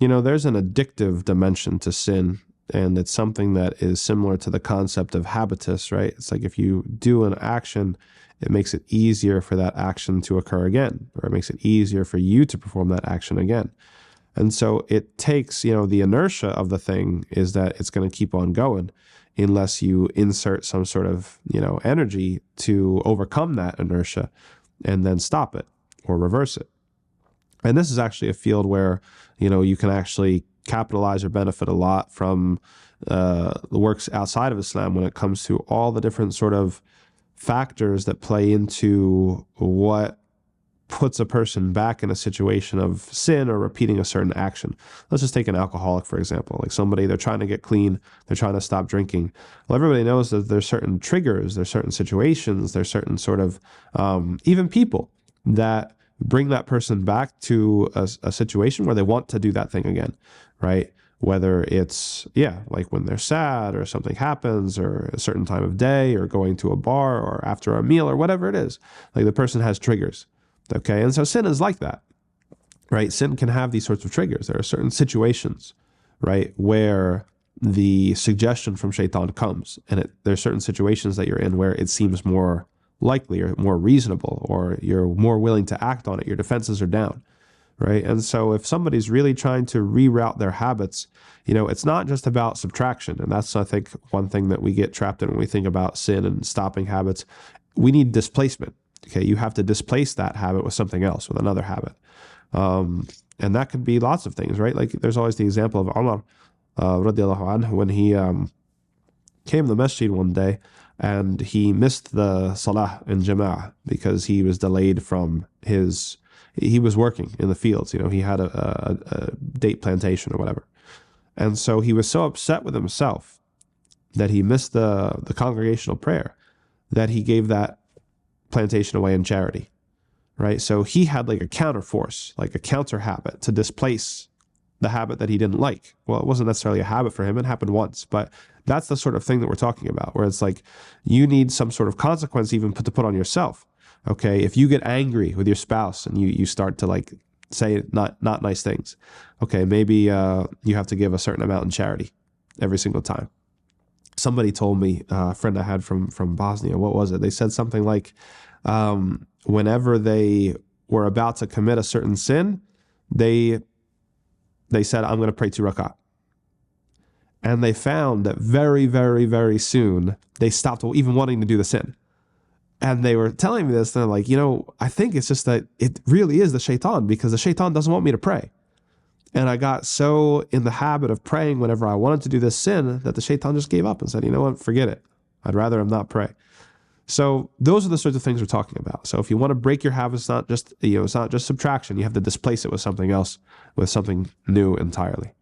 there's an addictive dimension to sin, and it's something that is similar to the concept of habitus, right? It's like if you do an action, it makes it easier for that action to occur again, or it makes it easier for you to perform that action again. And so it takes, the inertia of the thing is that it's going to keep on going unless you insert some sort of, energy to overcome that inertia and then stop it or reverse it. And this is actually a field where, you can actually capitalize or benefit a lot from the works outside of Islam when it comes to all the different sort of factors that play into what puts a person back in a situation of sin or repeating a certain action. Let's just take an alcoholic, for example, like somebody, they're trying to get clean, they're trying to stop drinking. Well, everybody knows that there's certain triggers, there's certain situations, there's certain sort of, even people that bring that person back to a situation where they want to do that thing again, right? Whether it's, like when they're sad or something happens or a certain time of day or going to a bar or after a meal or whatever it is, like the person has triggers. Okay, and so sin is like that, right? Sin can have these sorts of triggers. There are certain situations, right, where the suggestion from shaitan comes, and there are certain situations that you're in where it seems more likely or more reasonable, or you're more willing to act on it. Your defenses are down, right? And so if somebody's really trying to reroute their habits, it's not just about subtraction, and that's, I think, one thing that we get trapped in when we think about sin and stopping habits. We need displacement. Okay, you have to displace that habit with something else, with another habit. And that could be lots of things, right? Like there's always the example of Umar, radiallahu anhu, when he came to the masjid one day and he missed the salah in jama'ah because he was delayed from he was working in the fields. He had a date plantation or whatever. And so he was so upset with himself that he missed the congregational prayer that he gave that plantation away in charity, right? So he had like a counter force, like a counter habit to displace the habit that he didn't like. Well, it wasn't necessarily a habit for him. It happened once, but that's the sort of thing that we're talking about, where it's like you need some sort of consequence even to put on yourself. Okay, if you get angry with your spouse and you start to like say not nice things, okay, maybe you have to give a certain amount in charity every single time. Somebody told me, a friend I had from Bosnia, what was it? They said something like, whenever they were about to commit a certain sin, they said, I'm going to pray 2 rak'ah. And they found that very, very, very soon, they stopped even wanting to do the sin. And they were telling me this, and they're like, I think it's just that it really is the shaitan, because the shaitan doesn't want me to pray. And I got so in the habit of praying whenever I wanted to do this sin that the shaitan just gave up and said, you know what, forget it. I'd rather him not pray. So those are the sorts of things we're talking about. So if you want to break your habits, it's not just subtraction. You have to displace it with something else, with something new entirely.